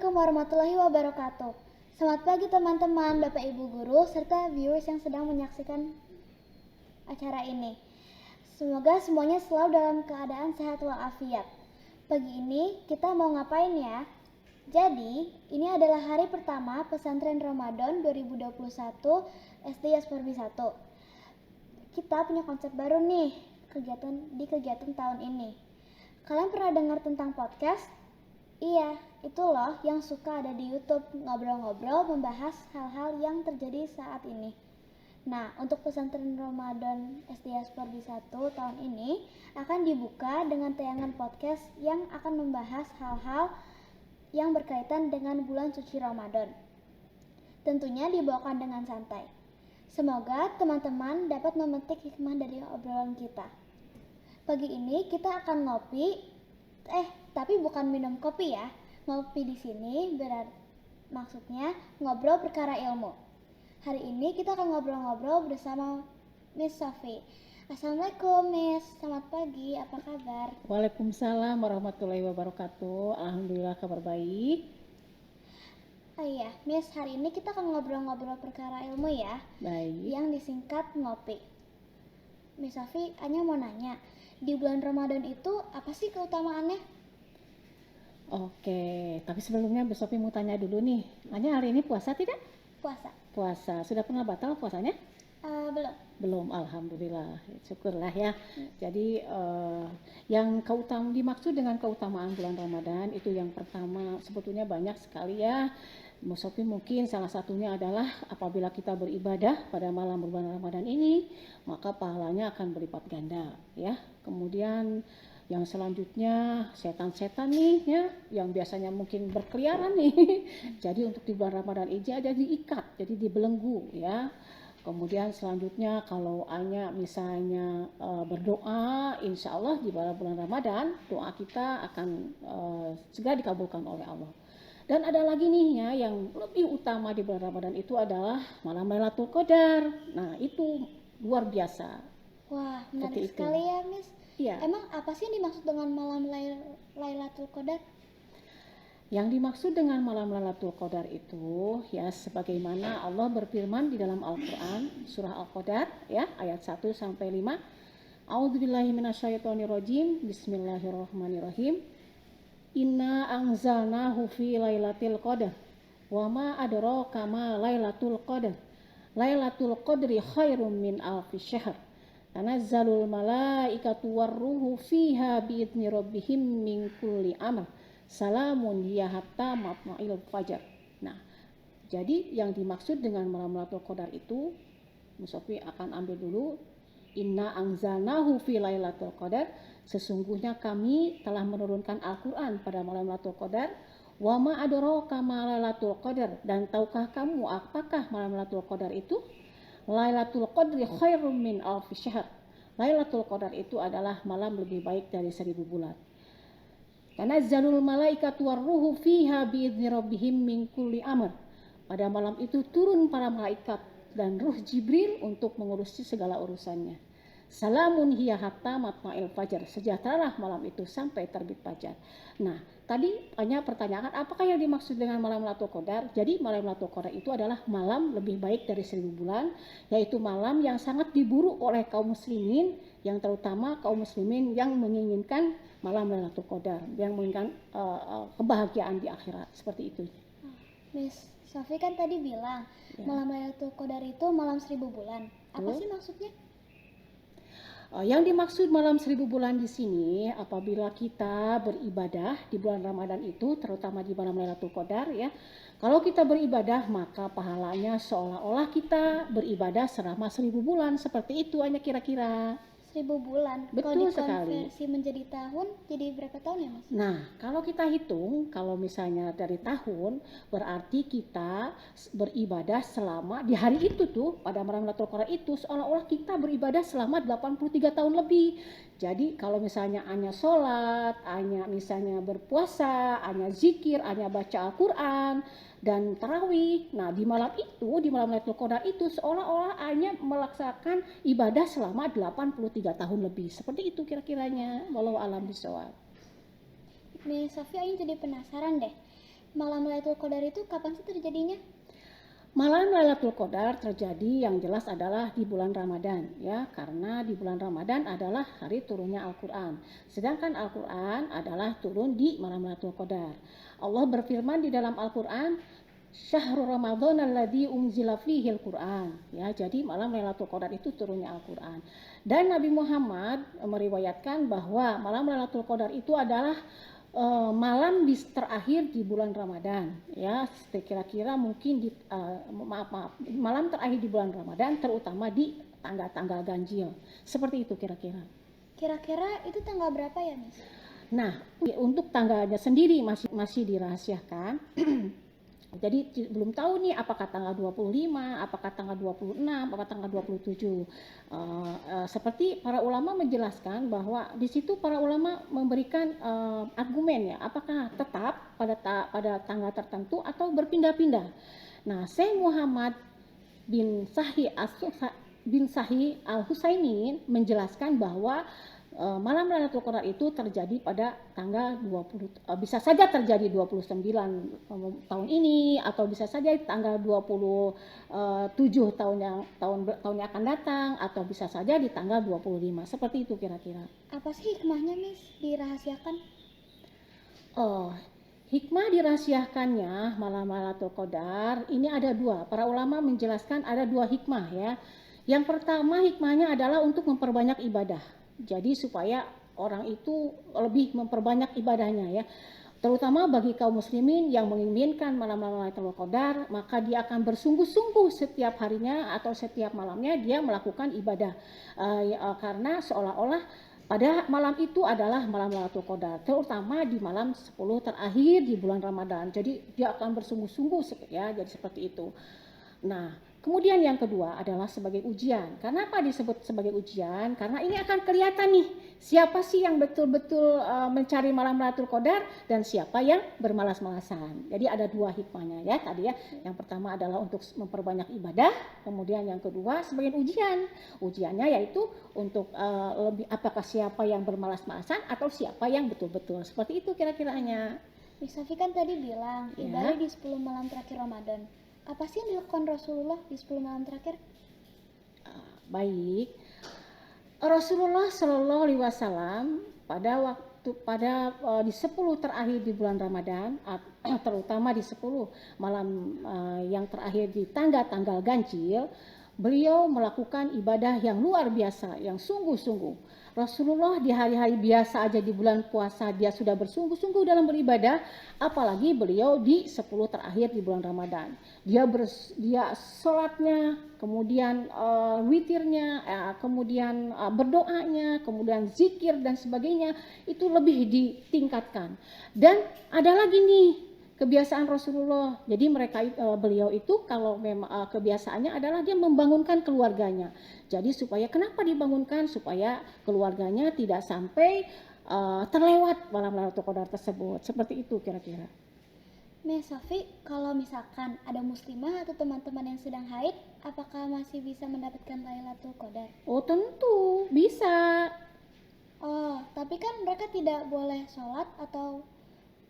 Assalamualaikum warahmatullahi wabarakatuh. Selamat pagi teman-teman, Bapak Ibu Guru, serta viewers yang sedang menyaksikan acara ini. Semoga semuanya selalu dalam keadaan sehat walafiat. Pagi ini kita mau ngapain ya? Jadi, ini adalah hari pertama pesantren Ramadan 2021 SD Yasparbi 1. Kita punya konsep baru nih kegiatan tahun ini. Kalian pernah dengar tentang podcast? Iya, itu loh yang suka ada di YouTube, ngobrol-ngobrol membahas hal-hal yang terjadi saat ini. Nah, untuk pesantren Ramadan SD Yasparbi 1 tahun ini akan dibuka dengan tayangan podcast yang akan membahas hal-hal yang berkaitan dengan bulan suci Ramadan. Tentunya dibawakan dengan santai. Semoga teman-teman dapat memetik hikmah dari obrolan kita. Pagi ini kita akan ngopi, tapi bukan minum kopi ya. Ngopi di sini maksudnya ngobrol perkara ilmu. Hari ini kita akan ngobrol-ngobrol bersama Miss Sofi. Assalamualaikum Miss, selamat pagi, apa kabar? Waalaikumsalam warahmatullahi wabarakatuh. Alhamdulillah kabar baik. Oh iya, Miss, hari ini kita akan ngobrol-ngobrol perkara ilmu ya. Baik. Yang disingkat ngopi. Miss Sofi, Anya mau nanya, di bulan Ramadan itu apa sih keutamaannya? Oke, tapi sebelumnya Bu Sofi mau tanya dulu nih. Anya hari ini puasa tidak? Puasa. Puasa. Sudah pernah batal puasanya? Belum. Belum, alhamdulillah. Syukurlah ya. Jadi yang dimaksud dengan keutamaan bulan Ramadan itu yang pertama sebetulnya banyak sekali ya. Bu Sofi mungkin salah satunya adalah apabila kita beribadah pada malam bulan Ramadan ini, maka pahalanya akan berlipat ganda ya. Kemudian yang selanjutnya setan-setan nih ya, yang biasanya mungkin berkeliaran nih. Jadi untuk di bulan Ramadan ini ada diikat, jadi dibelenggu ya. Kemudian selanjutnya kalau Anya misalnya berdoa, insya Allah di bulan Ramadan doa kita akan segera dikabulkan oleh Allah. Dan ada lagi nih ya yang lebih utama di bulan Ramadan itu adalah malam Lailatul Qadar. Nah itu luar biasa. Wah, menarik sekali ya Miss. Iya. Emang apa sih yang dimaksud dengan malam Lailatul Qadar? Yang dimaksud dengan malam Lailatul Qadar itu ya sebagaimana Allah berfirman di dalam Al-Qur'an surah Al-Qadar ya ayat 1 sampai 5. A'udzubillahi minasyaitonirrajim. Bismillahirrahmanirrahim. Inna anzalnahu fi lailatul qadar wa ma adraka ma lailatul qadar. Lailatul qadri khairum min alfi syahr. Tanazzalul malaikatu warruhu fiha biidzni rabbihim min kulli amr. Salamun hiya hatta matla'il fajar. Nah, jadi yang dimaksud dengan malam Lailatul Qadar itu, Musofi akan ambil dulu. Inna anzalnahu fi lailatul qadar. Sesungguhnya kami telah menurunkan Al-Quran pada malam Lailatul Qadar. Wa ma adraka ma lailatul qadar. Dan tahukah kamu apakah malam Lailatul Qadar itu? Lailatul Qadri khairum min alfi syahr. Lailatul Qadar itu adalah malam lebih baik dari 1000 bulan. Tanazzalul malaikatu warruhu fiha biidzni rabbihim min kulli amr. Pada malam itu turun para malaikat dan ruh Jibril untuk mengurusi segala urusannya. Salamun hiya hatta matla'il fajar. Sejahteralah malam itu sampai terbit fajar. Nah, tadi hanya pertanyaan apakah yang dimaksud dengan malam Lailatul Qadar? Jadi malam Lailatul Qadar itu adalah malam lebih baik dari 1000 bulan, yaitu malam yang sangat diburu oleh kaum muslimin, yang terutama kaum muslimin yang menginginkan malam Lailatul Qadar, yang menginginkan kebahagiaan di akhirat, seperti itu. Miss Sofi kan tadi bilang ya, malam Lailatul Qadar itu malam 1000 bulan. Apa sih maksudnya? Yang dimaksud malam 1000 bulan di sini apabila kita beribadah di bulan Ramadan itu, terutama di malam Lailatul Qadar ya. Kalau kita beribadah maka pahalanya seolah-olah kita beribadah selama 1000 bulan. Seperti itu hanya kira-kira. 1000 bulan. Betul kalau sekali. Dikonversi menjadi tahun, jadi berapa tahun ya Mas? Nah, kalau kita hitung, kalau misalnya dari tahun, berarti kita beribadah selama di hari itu tuh, pada malam Lailatul Qadar itu, seolah-olah kita beribadah selama 83 tahun lebih. Jadi kalau misalnya hanya sholat, hanya misalnya berpuasa, hanya zikir, hanya baca Al-Quran, dan tarawih. Nah, di malam Lailatul Qadar itu seolah-olah hanya melaksanakan ibadah selama 83 tahun lebih. Seperti itu kira-kiranya. Wallahu a'lam bishawab. Miss Sofi, Aing jadi penasaran deh. Malam Lailatul Qadar itu kapan sih terjadinya? Malam Lailatul Qadar terjadi yang jelas adalah di bulan Ramadan ya, karena di bulan Ramadan adalah hari turunnya Al-Qur'an. Sedangkan Al-Qur'an adalah turun di malam Lailatul Qadar. Allah berfirman di dalam Al-Qur'an, Syahrul Ramadan alladzi unzila fihil Qur'an. Ya, jadi malam Lailatul Qadar itu turunnya Al-Qur'an. Dan Nabi Muhammad meriwayatkan bahwa malam Lailatul Qadar itu adalah malam terakhir di bulan Ramadan ya, kira-kira mungkin di malam terakhir di bulan Ramadan, terutama di tanggal-tanggal ganjil, seperti itu kira-kira. Kira-kira itu tanggal berapa ya, Miss? Nah, untuk tanggalnya sendiri masih dirahasiakan. Jadi belum tahu nih apakah tanggal 25, apakah tanggal 26, apakah tanggal 27. Seperti para ulama menjelaskan bahwa di situ para ulama memberikan argumen ya, apakah tetap pada tanggal tertentu atau berpindah-pindah. Nah, Syekh Muhammad bin Sahih Al-Husainin menjelaskan bahwa malam Lailatul Qadar itu terjadi pada tanggal 20, bisa saja terjadi 29 tahun ini, atau bisa saja tanggal 27 tahun yang akan datang, atau bisa saja di tanggal 25. Seperti itu kira-kira. Apa sih hikmahnya, Miss, dirahasiakan? Hikmah dirahasiakannya malam Lailatul Qadar ini ada dua. Para ulama menjelaskan ada dua hikmah ya. Yang pertama, hikmahnya adalah untuk memperbanyak ibadah. Jadi supaya orang itu lebih memperbanyak ibadahnya ya. Terutama bagi kaum muslimin yang menginginkan malam-malam Lailatul Qadar, maka dia akan bersungguh-sungguh setiap harinya atau setiap malamnya dia melakukan ibadah. Karena seolah-olah pada malam itu adalah malam Lailatul Qadar, terutama di malam 10 terakhir di bulan Ramadan. Jadi dia akan bersungguh-sungguh ya, jadi seperti itu. Nah, kemudian yang kedua adalah sebagai ujian. Kenapa disebut sebagai ujian? Karena ini akan kelihatan nih siapa sih yang betul-betul mencari malam Lailatul Qadar dan siapa yang bermalas-malasan. Jadi ada dua hikmahnya ya tadi ya. Yang pertama adalah untuk memperbanyak ibadah, kemudian yang kedua sebagai ujian. Ujiannya yaitu untuk lebih apakah siapa yang bermalas-malasan atau siapa yang betul-betul. Seperti itu kira-kiranya. Miss Safi kan tadi bilang Ya. ibadah di 10 malam terakhir Ramadan. Apa sih yang dilakukan Rasulullah di 10 malam terakhir? Baik, Rasulullah Shallallahu Alaihi Wasallam pada di 10 terakhir di bulan Ramadan, terutama di 10 malam yang terakhir di tanggal ganjil, beliau melakukan ibadah yang luar biasa, yang sungguh-sungguh. Rasulullah di hari-hari biasa aja di bulan puasa dia sudah bersungguh-sungguh dalam beribadah, apalagi beliau di 10 terakhir di bulan Ramadan. Dia sholatnya, kemudian witirnya, kemudian berdoanya, kemudian zikir dan sebagainya itu lebih ditingkatkan. Dan ada lagi nih kebiasaan Rasulullah. Jadi beliau itu kalau memang kebiasaannya adalah dia membangunkan keluarganya. Jadi kenapa dibangunkan? Supaya keluarganya tidak sampai terlewat malam Lailatul Qadar tersebut. Seperti itu kira-kira. Miss Safi, kalau misalkan ada muslimah atau teman-teman yang sedang haid, apakah masih bisa mendapatkan Lailatul Qadar? Oh tentu bisa. Oh, tapi kan mereka tidak boleh sholat atau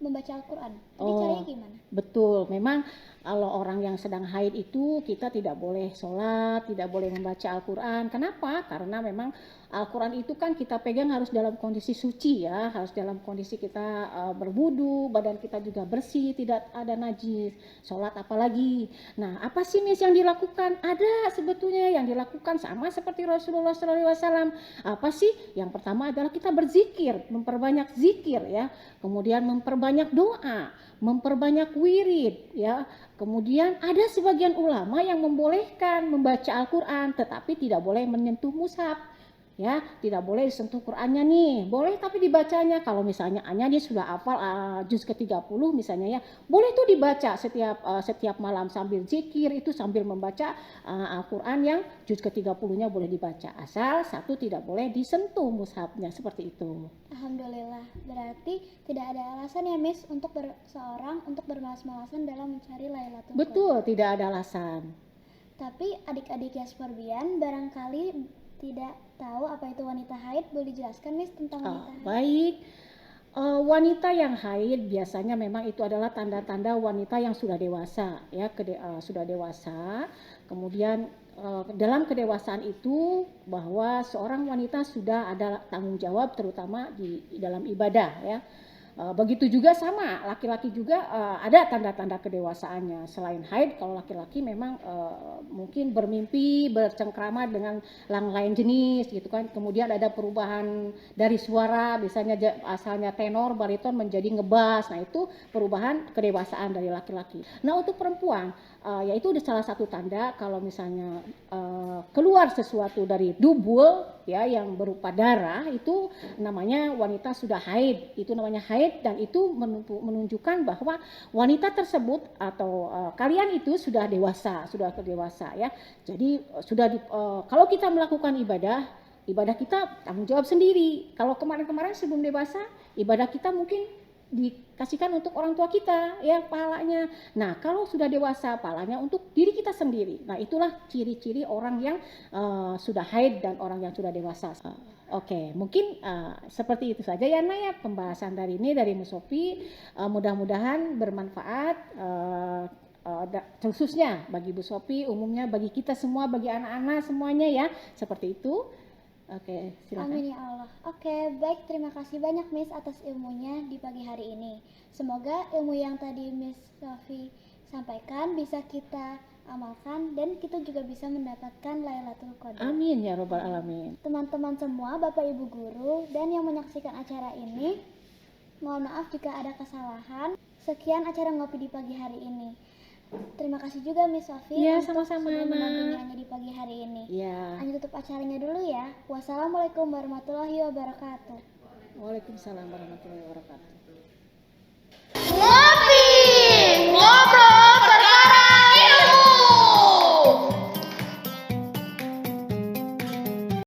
membaca Al-Quran. Jadi caranya gimana? Betul, memang kalau orang yang sedang haid itu kita tidak boleh sholat, tidak boleh membaca Al-Quran. Kenapa? Karena memang Al-Quran itu kan kita pegang harus dalam kondisi suci ya, harus dalam kondisi kita berwudu, badan kita juga bersih, tidak ada najis, sholat apalagi. Nah, apa sih Miss yang dilakukan? Ada sebetulnya yang dilakukan sama seperti Rasulullah SAW. Apa sih? Yang pertama adalah kita berzikir, memperbanyak zikir ya, kemudian memperbanyak doa, memperbanyak wirid ya. Kemudian ada sebagian ulama yang membolehkan membaca Al-Quran tetapi tidak boleh menyentuh mushaf. Ya, tidak boleh disentuh Qur'annya nih. Boleh tapi dibacanya. Kalau misalnya dia sudah hafal juz ke-30 misalnya ya, boleh tuh dibaca setiap malam sambil zikir, itu sambil membaca Al-Qur'an yang juz ke-30-nya boleh dibaca. Asal satu tidak boleh disentuh mushafnya, seperti itu. Alhamdulillah. Berarti tidak ada alasan ya Miss untuk seorang untuk bermalas-malasan dalam mencari Lailatul Qadar. Betul, tidak ada alasan. Tapi adik-adik Yasmorbian barangkali tidak tahu apa itu wanita haid, boleh dijelaskan Miss tentang wanita haid? Baik, Wanita yang haid biasanya memang itu adalah tanda-tanda wanita yang sudah dewasa, ya, sudah dewasa. Kemudian dalam kedewasaan itu bahwa seorang wanita sudah ada tanggung jawab terutama di dalam ibadah, ya. Begitu juga sama laki-laki juga ada tanda-tanda kedewasaannya. Selain haid, kalau laki-laki memang mungkin bermimpi, bercengkrama dengan lain jenis gitu kan. Kemudian ada perubahan dari suara, misalnya asalnya tenor, bariton menjadi ngebas. Nah, itu perubahan kedewasaan dari laki-laki. Nah, untuk perempuan yaitu salah satu tanda kalau misalnya keluar sesuatu dari dubul, ya, yang berupa darah, itu namanya wanita sudah haid. Itu namanya haid, dan itu menunjukkan bahwa wanita tersebut atau kalian itu sudah dewasa ya. Jadi kalau kita melakukan ibadah kita tanggung jawab sendiri. Kalau kemarin-kemarin sebelum dewasa, ibadah kita mungkin dikasihkan untuk orang tua kita, ya, pahalanya. Nah, kalau sudah dewasa, pahalanya untuk diri kita sendiri. Nah, itulah ciri-ciri orang yang sudah haid dan orang yang sudah dewasa. Oke, mungkin seperti itu saja ya, Naya, pembahasan dari ini dari Musofi. Mudah-mudahan bermanfaat, khususnya bagi Bu Sofi, umumnya bagi kita semua, bagi anak-anak semuanya, ya, seperti itu. Oke, silakan. Amin ya Allah. Oke, baik, terima kasih banyak Miss atas ilmunya di pagi hari ini. Semoga ilmu yang tadi Miss Sofi sampaikan bisa kita amalkan dan kita juga bisa mendapatkan Lailatul Qadar. Amin ya robbal alamin. Teman-teman semua, Bapak Ibu guru dan yang menyaksikan acara ini, mohon maaf jika ada kesalahan. Sekian acara ngopi di pagi hari ini. Terima kasih juga Miss Sofi sama-sama, sudah mendampingi di pagi hari ini. Ya. Lanjut tutup acaranya dulu ya. Wassalamualaikum warahmatullahi wabarakatuh. Waalaikumsalam warahmatullahi wabarakatuh.